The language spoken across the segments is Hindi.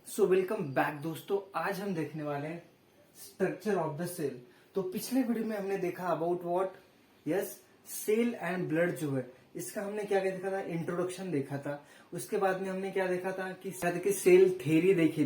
सो वेलकम बैक दोस्तों। आज हम देखने वाले हैं स्ट्रक्चर ऑफ द सेल। तो पिछले वीडियो में हमने देखा about what, yes, cell and blood जो है इसका हमने क्या क्या देखा था, इंट्रोडक्शन देखा था। उसके बाद में हमने क्या देखा था कि सेल थ्योरी देखी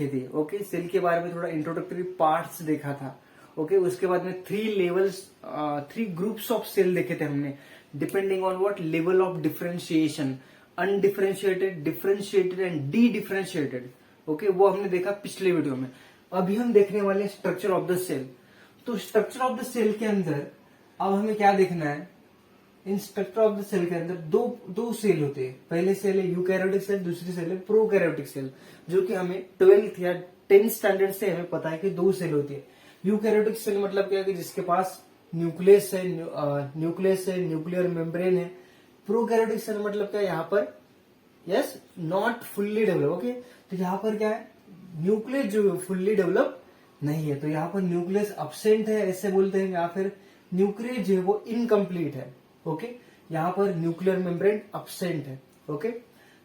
थी। ओके, सेल के बारे में थोड़ा इंट्रोडक्टरी पार्ट्स देखा था। ओके, उसके बाद में थ्री ग्रुप्स ऑफ सेल देखे थे हमने, depending on what level of differentiation, undifferentiated, differentiated and D differentiated. Okay, वो हमने देखा पिछले वीडियो में। अभी हम देखने वाले हैं स्ट्रक्चर ऑफ द सेल। तो स्ट्रक्चर ऑफ द सेल के अंदर अब हमें क्या देखना है, in structure of the cell के अंदर दो सेल होते हैं। पहले सेल है यूकैरियोटिक सेल, दूसरी सेल है प्रोकैरियोटिक सेल, जो कि हमें 12th या 10th स्टैंडर्ड से हमें पता है कि दो सेल होती है। यूकैरियोटिक सेल मतलब क्या है कि जिसके पास न्यूक्लियस है, न्यूक्लियर मेम्ब्रेन है। प्रोकैरियोटिक सेल मतलब क्या है, यहाँ पर yes not fully develop. Okay, तो यहाँ पर क्या है, न्यूक्लियस जो फुल्ली डेवलप नहीं है, तो यहाँ पर न्यूक्लियस अब्सेंट है ऐसे बोलते हैं, या फिर न्यूक्लियस जो है वो इनकम्प्लीट है। ओके, यहाँ पर न्यूक्लियर मेम्ब्रेन अब्सेंट है। ओके,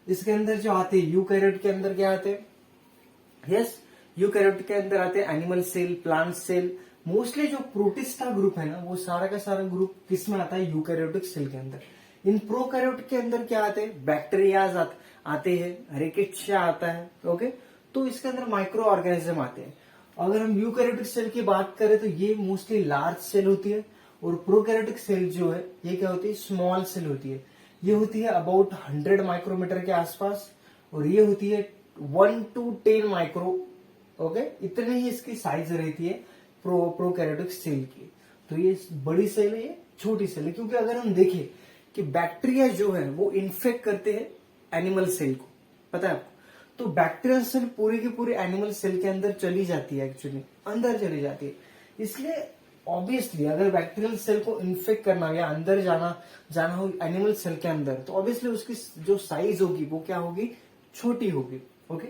इसके अंदर जो आते हैं यूकैरियोट के अंदर क्या आते हैं, यस, यूकैरियोट के अंदर आते हैं animal cell, plant cell. Mostly जो प्रोटिस्टा ग्रुप है ना, वो सारा का सारा ग्रुप किस में आता है, यूकैरियोटिक सेल के अंदर। इन प्रोकैरियोट के अंदर क्या आते हैं, बैक्टीरियाज आते हैं, रिकेट्शिया आता है। ओके, तो इसके अंदर माइक्रो ऑर्गेनिज्म आते हैं। अगर हम यूकैरियोटिक सेल की बात करें तो ये मोस्टली लार्ज सेल होती है, और प्रोकैरियोटिक सेल जो है ये क्या होती है, स्मॉल सेल होती है। ये होती है अबाउट 100 माइक्रोमीटर के आसपास, और ये होती है 1 to 10 माइक्रो। ओके, इतने ही इसकी साइज रहती है प्रोकैरियोटिक सेल की। तो ये बड़ी सेल है, ये छोटी सेल है, क्योंकि अगर हम देखें कि बैक्टीरिया जो है वो इन्फेक्ट करते हैं एनिमल सेल को, पता है आपको। तो बैक्टीरियल सेल पूरी की पूरी एनिमल सेल के अंदर चली जाती है, एक्चुअली अंदर चली जाती है। इसलिए ऑब्वियसली अगर बैक्टीरियल सेल को इन्फेक्ट करना या अंदर जाना हो एनिमल सेल के अंदर, तो ऑब्वियसली उसकी जो साइज होगी वो क्या होगी, छोटी होगी। ओके,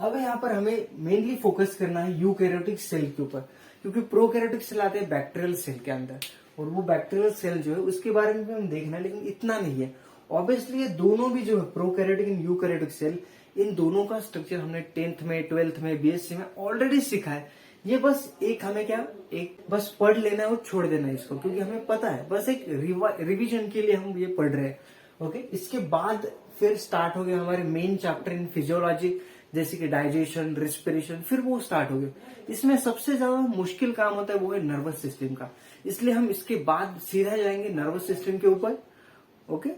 अब यहाँ पर हमें मेनली फोकस करना है यूकैरियोटिक सेल के ऊपर, क्योंकि प्रोकैरियोटिक सेल आते हैं बैक्टीरियल सेल के अंदर, और वो बैक्टीरियल सेल जो है उसके बारे में भी हम देखना है, लेकिन इतना नहीं है। ऑब्वियसली ये दोनों भी जो है प्रोकैरियोटिक एंड यूकैरियोटिक सेल, इन दोनों का स्ट्रक्चर हमने 10th में, 12th में, बीएससी में ऑलरेडी सीखा है। ये बस एक हमें क्या, एक बस पढ़ लेना है और छोड़ देना है इसको, क्योंकि हमें पता है, बस एक रिविजन के लिए हम ये पढ़ रहे हैं। ओके, इसके बाद फिर स्टार्ट हो गया हमारे मेन चैप्टर इन फिजियोलॉजी, जैसे कि डाइजेशन, रेस्पिरेशन, फिर वो स्टार्ट हो गए। इसमें सबसे ज्यादा मुश्किल काम होता है वो है नर्वस सिस्टम का, इसलिए हम इसके बाद सीधा जाएंगे नर्वस सिस्टम के ऊपर। ओके,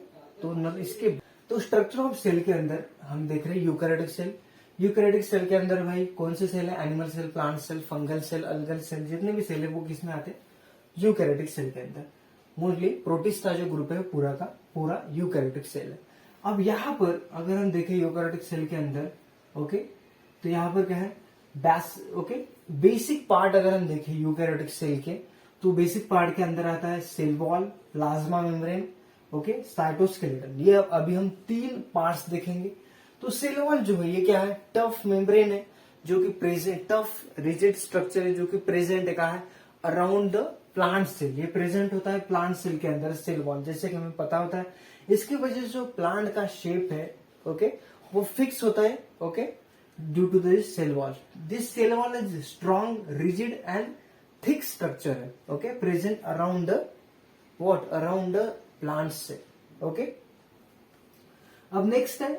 तो इसके तो स्ट्रक्चर ऑफ सेल के अंदर हम देख रहे हैं यूकैरियोटिक सेल। यूकैरियोटिक सेल के अंदर भाई कौन से सेल है, animal cell, plant cell, fungal cell, algal cell, जितने भी सेल है वो किस में आते हैं, यूकैरियोटिक सेल के अंदर। मोस्टली प्रोटिस्टा जो ग्रुप है पूरा का पूरा यूकैरियोटिक सेल है। अब यहाँ पर अगर हम देखें यूकैरियोटिक सेल के अंदर, ओके, तो यहाँ पर क्या है, बेसिक पार्ट अगर हम देखें यूकैरियोटिक सेल के, तो बेसिक पार्ट के अंदर आता है cell wall, plasma membrane, okay, cytoskeleton. ये अभी हम 3 पार्ट्स देखेंगे। तो सेल वॉल जो है ये क्या है, टफ मेम्ब्रेन है, जो कि प्रेजेंट, टफ रिजिड स्ट्रक्चर है, जो कि प्रेजेंट है, कहा है, अराउंड द प्लांट सेल। ये प्रेजेंट होता है प्लांट सेल के अंदर, सेल वॉल, जैसे कि हमें पता होता है। इसकी वजह से जो प्लांट का शेप है, ओके, वो फिक्स होता है, okay, due to this cell wall. This cell wall is strong, rigid and thick structure है, okay, present around the what, around the plant cell. Okay, अब नेक्स्ट है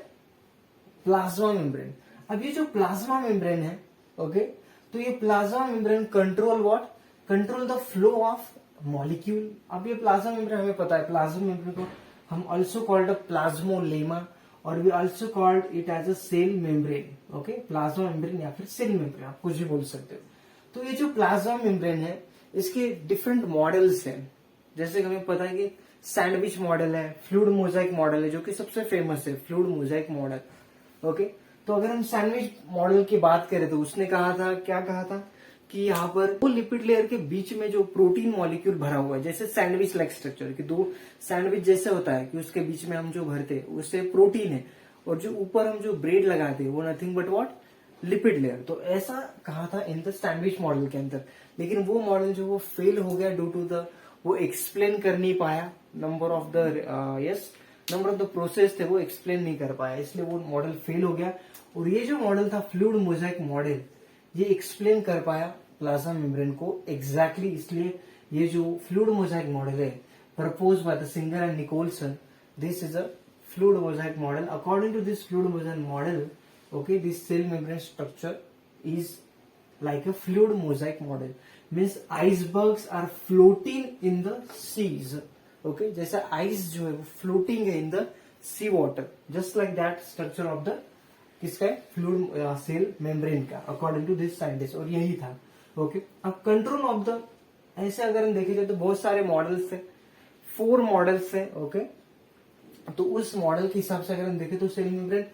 प्लाज्मा मेम्ब्रेन। अब ये जो प्लाज्मा मेम्ब्रेन है, ओके, तो ये plasma membrane control what, control the flow of molecule. अब ये प्लाज्मा मेम्ब्रेन हमें पता है, प्लाज्मा मेम्ब्रेन को हम ऑल्सो कॉल्ड प्लाज्मोलेमा, और we also called it as a cell membrane. Okay, plasma membrane या फिर सेल मेम्ब्रेन, आप कुछ भी बोल सकते हो। तो ये जो प्लाज्मा मेम्ब्रेन है इसके डिफरेंट मॉडल्स हैं, जैसे कि हमें पता है कि सैंडविच मॉडल है, फ्लूइड मोजाइक मॉडल है, जो कि सबसे फेमस है, फ्लूइड मोजाइक मॉडल। ओके, तो अगर हम सैंडविच मॉडल की बात करें तो उसने कहा था, क्या कहा था, कि यहाँ पर दो लिपिड लेयर के बीच में जो प्रोटीन मॉलिक्यूल भरा हुआ है, जैसे सैंडविच लाइक स्ट्रक्चर, कि दो सैंडविच जैसे होता है कि उसके बीच में हम जो भरते हैं उससे प्रोटीन है, और जो ऊपर हम जो ब्रेड लगाते हैं वो nothing but what, lipid layer. तो ऐसा कहा था इन द सैंडविच मॉडल के अंदर, लेकिन वो मॉडल जो वो फेल हो गया ड्यू टू द, वो एक्सप्लेन कर नहीं पाया number of the number of the process थे वो एक्सप्लेन नहीं कर पाया, इसलिए वो मॉडल फेल हो गया। और ये जो मॉडल था फ्लूइड मोजाइक मॉडल, ये एक्सप्लेन कर पाया प्लाज्मा मेम्ब्रेन को एग्जैक्टली, इसलिए ये जो फ्लूइड मोजाइक मॉडल है propose by the Singer and Nicolson, this is a fluid mosaic model. According to this fluid mosaic model, okay, this cell membrane structure is like a fluid mosaic model. Means icebergs are floating in the seas. Okay, जैसा ice जो है वो floating है in the sea water. Just like that structure of the किसका है fluid cell membrane का, according to this scientist. और यही था. Okay, अब control of the, ऐसे अगर हम देखें जाए तो बहुत सारे मॉडल्स है, 4 मॉडल्स है. ओके, तो उस मॉडल के हिसाब से अगर हम देखें तो cell membrane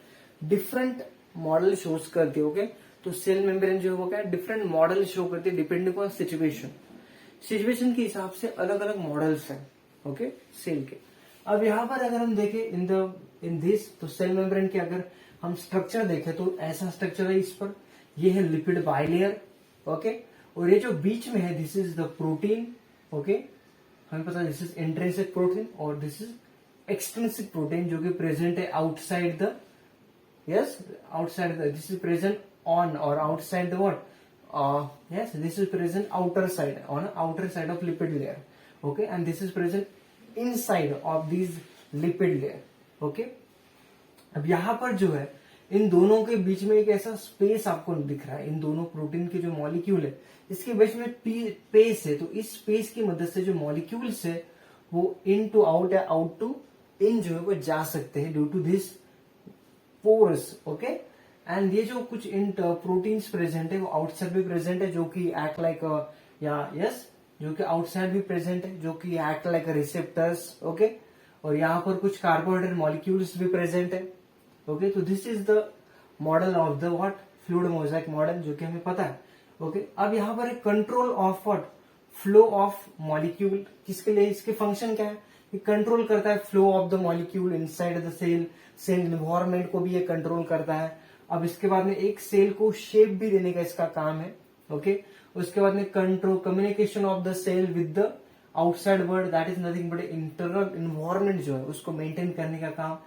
different model shows करती है. ओके, तो सेल मेम्ब्रेन जो है वो क्या डिफरेंट मॉडल शो करती है डिपेंडिंग ऑन सिचुएशन के हिसाब से अलग अलग मॉडल्स हैं. ओके, सेल के. अब यहाँ पर अगर हम देखें इन दिस, तो सेल मेम्ब्रेन के अगर हम स्ट्रक्चर देखें तो ऐसा स्ट्रक्चर है इस पर, ये है लिपिड बाइलेयर. ओके, और ये जो बीच में है this is the protein. Okay, हमें पता है दिस इज इंट्रिंसिक प्रोटीन और दिस इज एक्सट्रिंसिक प्रोटीन जो कि प्रेजेंट है outside the, yes outside the, this is present on और outside the what, yes, this is present outer side, on outer side of lipid layer. Okay, and this is present inside of these lipid layer. Okay, अब यहाँ पर जो है इन दोनों के बीच में एक ऐसा स्पेस आपको दिख रहा है, इन दोनों प्रोटीन के जो मॉलिक्यूल है इसके बीच में स्पेस है. तो इस स्पेस की मदद से जो मॉलिक्यूल्स है वो इन टू आउट या आउट टू इन जो है वो जा सकते हैं due to this pores. Okay, and ये जो कुछ इन प्रोटीन्स प्रेजेंट है वो आउटसाइड भी प्रेजेंट है जो कि एक्ट लाइक या यस, जो कि आउटसाइड भी प्रेजेंट है जो कि एक्ट लाइक रिसेप्टर्स. ओके, और यहाँ पर कुछ कार्बोहाइड्रेट मॉलिक्यूल्स भी प्रेजेंट है. ओके, तो this is the model of the what fluid mosaic model जो कि हमें पता है. ओके, अब यहाँ पर एक control of what flow of molecule, किसके लिए, इसके फंक्शन क्या है, ये कंट्रोल करता है flow of the molecule inside the cell, cell environment को भी ये कंट्रोल करता है. अब इसके बाद में एक सेल को शेप भी देने का इसका काम है. ओके, उसके बाद में control communication of the cell with the outside world, that is nothing but internal environment जो है उसको मेंटेन करने का काम,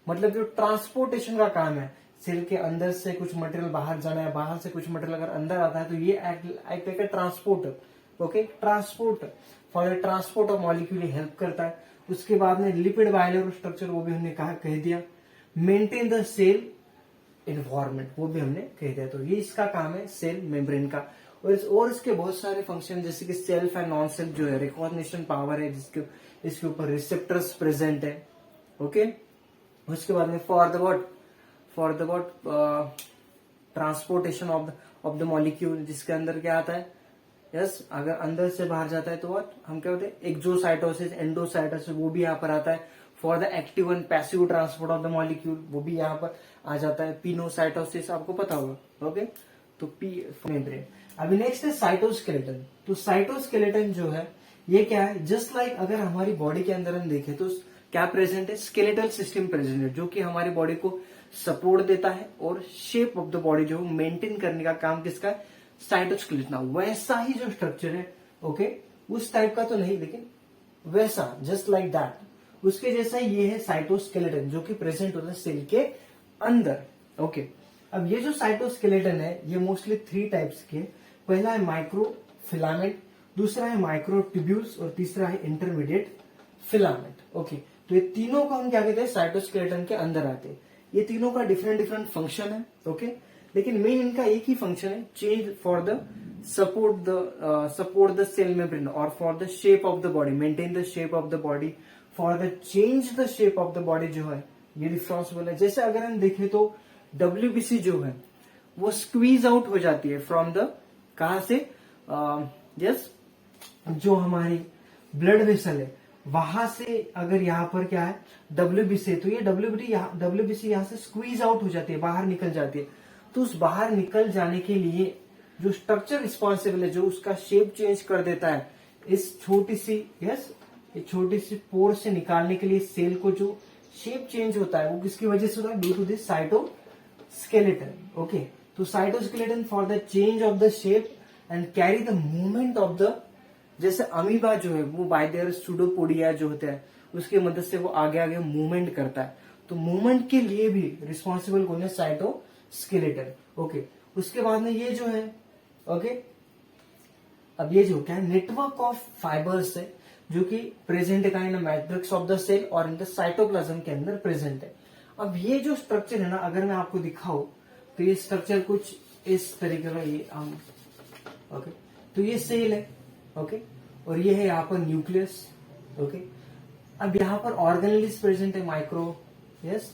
मतलब जो ट्रांसपोर्टेशन का काम है. सेल के अंदर से कुछ मटेरियल बाहर जाना है, बाहर से कुछ मटेरियल अगर अंदर आता है तो ये act like transporter. Okay, transport for the transport of molecule help करता है. उसके बाद में लिपिड बाइलेयर स्ट्रक्चर वो भी हमने कह दिया. मेंटेन द सेल इन्वायरमेंट वो भी हमने कह दिया. तो ये इसका काम है सेल मेम्ब्रेन का. और इसके बहुत सारे फंक्शन जैसे कि सेल्फ एंड नॉन सेल्फ जो है रिकॉग्निशन पावर है जिसके इसके ऊपर रिसेप्टर्स प्रेजेंट है. ओके, उसके बाद में for the what transportation of the molecule, जिसके अंदर क्या आता है, यस, अगर अंदर से बाहर जाता है तो व्हाट हम क्या होते हैं एक्सोसाइटोसिस, एंडोसाइटोसिस, वो भी यहाँ पर आता है. For the active and passive transport of the molecule वो भी यहाँ पर आ जाता है. पिनोसाइटोसिस आपको पता होगा. ओके, तो पी मेम्ब्रेन. अभी नेक्स्ट है साइटोस्केलेटन. तो साइटोस्केलेटन जो है ये क्या है, जस्ट लाइक अगर हमारी बॉडी के अंदर हम देखें तो क्या प्रेजेंट है, स्केलेटल सिस्टम प्रेजेंट है जो कि हमारी बॉडी को सपोर्ट देता है और शेप ऑफ द बॉडी जो मेंटेन करने का काम किसका है, साइटोस्केलेटन. वैसा ही जो स्ट्रक्चर है, ओके, उस टाइप का तो नहीं लेकिन वैसा, जस्ट लाइक दैट, उसके जैसा ये है साइटोस्केलेटन जो कि प्रेजेंट होता है सेल के अंदर. ओके, अब ये जो साइटोस्केलेटन है ये मोस्टली 3 टाइप्स के. पहला है माइक्रो फिलामेंट, दूसरा है माइक्रो ट्यूब्यूल्स और तीसरा है इंटरमीडिएट फिलामेंट. ओके, तो ये तीनों को हम क्या कहते हैं, साइटोस्केलेटन के अंदर आते हैं. ये तीनों का डिफरेंट फंक्शन है. ओके, लेकिन मेन इनका एक ही फंक्शन है, change for the support the cell membrane और for the shape of the body, maintain the shape of the body, for the change the shape of the body जो है ये रिस्पॉन्सिबल है. जैसे अगर हम देखें तो WBC जो है वो स्क्वीज आउट हो जाती है फ्रॉम द, कहा से, यस, जो हमारी ब्लड वेसल है वहां से अगर यहाँ पर क्या है WBC, तो ये WBC यहाँ से स्क्वीज आउट हो जाती है, बाहर निकल जाती है. तो उस बाहर निकल जाने के लिए जो स्ट्रक्चर रिस्पॉन्सिबल है, जो उसका शेप चेंज कर देता है, इस छोटी सी, यस, ये छोटी सी पोर से निकालने के लिए सेल को जो शेप चेंज होता है वो किसकी वजह से होता है, due to this cytoskeleton. Okay, तो cytoskeleton for the change of the shape and carry the movement of the, जैसे अमीबा जो है वो बाय देयर सूडोपोडिया जो होते हैं उसकी मदद से वो आगे आगे मूवमेंट करता है। तो मूवमेंट के लिए भी रिस्पॉन्सिबल कौन है? साइटोस्केलेटन। ओके, उसके बाद में ये जो है, ओके, अब ये जो क्या है, नेटवर्क ऑफ फाइबर्स है जो कि प्रेजेंट है इन मैट्रिक्स ऑफ द सेल और इन द साइटोप्लाज्म के अंदर प्रेजेंट है। अब ये जो स्ट्रक्चर है ना, अगर मैं आपको दिखाऊं तो ये स्ट्रक्चर कुछ इस तरीके का, ये हम, ओके, तो ये सेल है, ओके, और ये है यहाँ पर न्यूक्लियस, ओके। अब यहाँ पर ऑर्गेनेलिस प्रेजेंट है, माइक्रो, यस,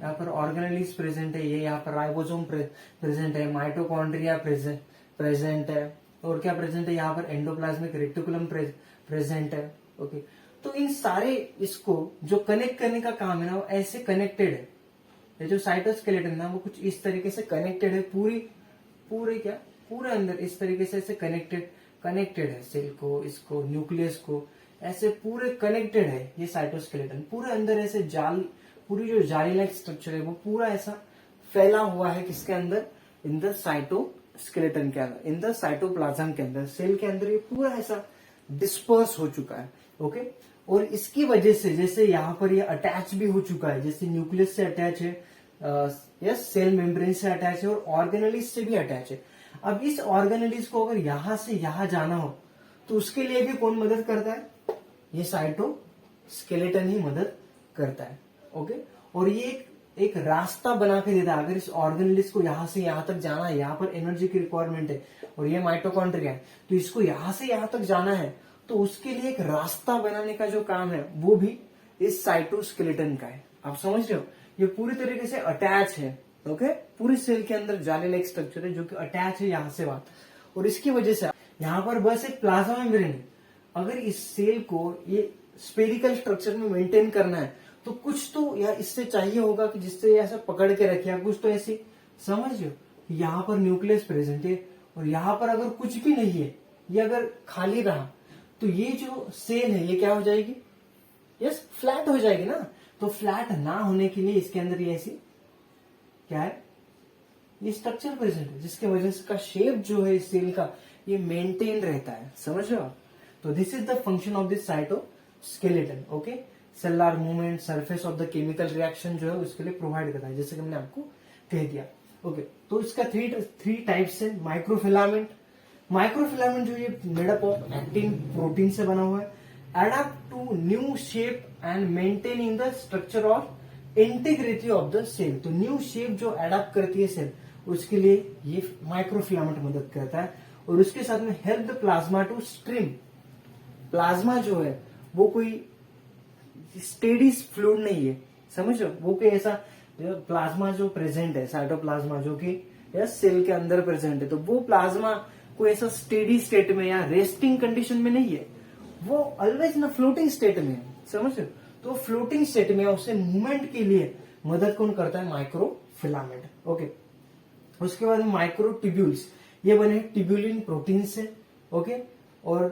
यहाँ पर ऑर्गेनेलिस प्रेजेंट है, ये यहाँ पर राइबोसोम प्रेजेंट है, माइटोकॉन्ड्रिया प्रेजेंट है, और क्या प्रेजेंट है यहाँ पर? एंडोप्लाज्मिक रेटिकुलम प्रेजेंट है, ओके। तो इन सारे इसको जो कनेक्ट करने का काम है ना, वो ऐसे कनेक्टेड है। ये जो साइटोस्केलेटन है ना, वो कुछ इस तरीके से कनेक्टेड है, पूरे अंदर इस तरीके से ऐसे कनेक्टेड है सेल को, इसको, न्यूक्लियस को, ऐसे पूरे कनेक्टेड है ये साइटोस्केलेटन। पूरे अंदर ऐसे पूरी जो जाली लाइक स्ट्रक्चर है वो पूरा ऐसा फैला हुआ है किसके अंदर? इन द साइटोस्केलेटन के अंदर, इन द साइटोप्लाज्म के अंदर, सेल के अंदर ये पूरा ऐसा डिस्पर्स हो चुका है, ओके। और इसकी वजह से जैसे यहाँ पर ये अटैच भी हो चुका है, जैसे न्यूक्लियस से अटैच है, यस, सेल मेम्ब्रेन से अटैच है, और ऑर्गेनेलिस से भी अटैच है। अब इस ऑर्गेनेलिस को अगर यहां से यहां जाना हो तो उसके लिए भी कौन मदद करता है? ये साइटोस्केलेटन ही मदद करता है, ओके। और ये एक रास्ता बना के देता है। अगर इस ऑर्गेनेलिस को यहां से यहां तक जाना है, यहाँ पर एनर्जी की रिक्वायरमेंट है, और ये माइटोकॉन्ड्रिया है, तो इसको यहां से यहां तक जाना है, तो उसके लिए एक रास्ता बनाने का जो काम है वो भी इस साइटोस्केलेटन का है। आप समझ रहे हो? ये पूरी तरीके से अटैच है, ओके। पूरी सेल के अंदर जाली लाइक स्ट्रक्चर है जो कि अटैच है यहाँ से बात, और इसकी वजह से यहाँ पर बस एक प्लाज्मा मेम्ब्रेन है। अगर इस सेल को ये स्पेरिकल स्ट्रक्चर में मेंटेन करना है तो कुछ तो या इससे चाहिए होगा कि जिससे ऐसा पकड़ के रखे, या कुछ तो ऐसी, समझ लो, यहाँ पर न्यूक्लियस प्रेजेंट है, और यहाँ पर अगर कुछ भी नहीं है, ये अगर खाली रहा तो ये जो सेल है ये क्या हो जाएगी? यस, फ्लैट हो जाएगी ना। तो फ्लैट ना होने के लिए इसके अंदर ये ऐसी क्या है, ये स्ट्रक्चर प्रेजेंट है, जिसके वजह से का शेप जो है इस सेल का ये मेंटेन रहता है। समझ रहे हो? तो this is the function of this cytoskeleton, okay. Cellular movement, surface of the chemical reaction जो है उसके लिए प्रोवाइड करता है, जैसे कि मैंने आपको कह दिया, ओके। तो इसका थ्री टाइप्स है। माइक्रोफिलामेंट जो ये मेडअप ऑफ एक्टिन प्रोटीन से बना हुआ है, adept to new shape and maintaining the structure of integrity of the cell. तो न्यू शेप जो अडेप्ट करती है सेल, उसके लिए ये माइक्रोफिलामेंट मदद करता है। और उसके साथ में help the plasma to stream. Plasma जो है वो कोई स्टेडी फ्लूइड नहीं है, समझ लो, वो कोई ऐसा प्लाज्मा जो प्रेजेंट है, साइटोप्लाज्मा जो कि सेल के अंदर प्रेजेंट है, तो वो प्लाज्मा कोई ऐसा स्टेडी स्टेट में या रेस्टिंग कंडीशन में नहीं है, वो ऑलवेज ना फ्लोटिंग स्टेट में है, समझ लो। तो फ्लोटिंग स्टेट में उसे मूवमेंट के लिए मदद कौन करता है? Microfilament, okay. उसके बाद माइक्रोट्यूब्यूल्स, ये बने ट्यूब्यूलिन प्रोटीन से, ओके। और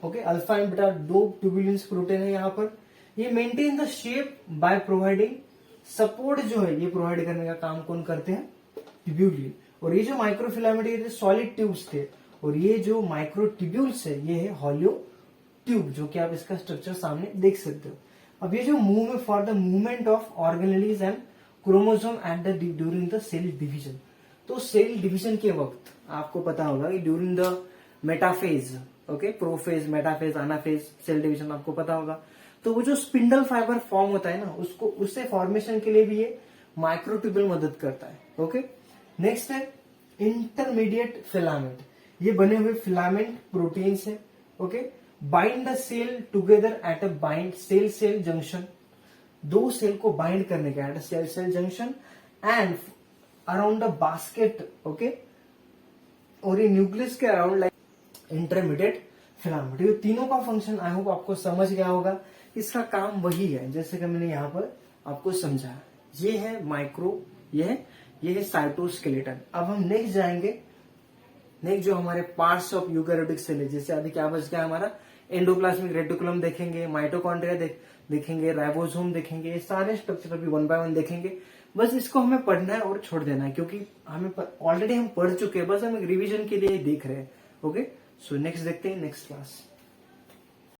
ओके, अल्फा एंड बीटा दो ट्यूब्यूलिन प्रोटीन है यहाँ पर। ये maintain the shape by providing support, जो है ये प्रोवाइड करने का काम कौन करते हैं? ट्यूब्यूलिन। और ये जो माइक्रोफिलामेंट ये सॉलिड ट्यूब्स थे, और ये जो माइक्रोट्यूब्यूल्स है ये है हॉलो ट्यूब, जो कि आप इसका स्ट्रक्चर सामने देख सकते हो। अब ये जो move for the movement of organelles and chromosome at the during the cell division. तो सेल डिवीजन के वक्त आपको पता होगा कि during the metaphase, okay, prophase, metaphase, anaphase, cell division आपको पता होगा। तो वो जो स्पिंडल फाइबर फॉर्म होता है ना, उसको उससे फॉर्मेशन के लिए भी ये माइक्रोट्यूब्यूल मदद करता है, ओके। नेक्स्ट है इंटरमीडिएट फिलामेंट, ये बने हुए फिलामेंट प्रोटीन है, okay. Bind the cell together at a bind cell junction, दो सेल को बाइंड करने का at a cell junction and around a basket, okay. और ये न्यूक्लियस के अराउंड लाइक इंटरमीडिएट फिलामेंट। ये तीनों का फंक्शन आई होप आपको समझ गया होगा। इसका काम वही है जैसे कि मैंने यहाँ पर आपको समझा। ये है माइक्रो, ये है साइटोस्केलेटन। अब हम नेक्स्ट जाएंगे, नेक्स्ट जो हमारे पार्ट्स ऑफ यूकैरियोटिक सेल है, जैसे अभी क्या बच गया हमारा, एंडोप्लाज्मिक रेटिकुलम देखेंगे, माइटोकॉन्ड्रिया देखेंगे, राइबोसोम देखेंगे, ये सारे स्ट्रक्चर अभी 1 by 1 देखेंगे। बस इसको हमें पढ़ना है और छोड़ देना है, क्योंकि हमें ऑलरेडी हम पढ़ चुके हैं, बस हम एक रिवीजन के लिए देख रहे हैं, ओके। सो नेक्स्ट देखते हैं नेक्स्ट क्लास।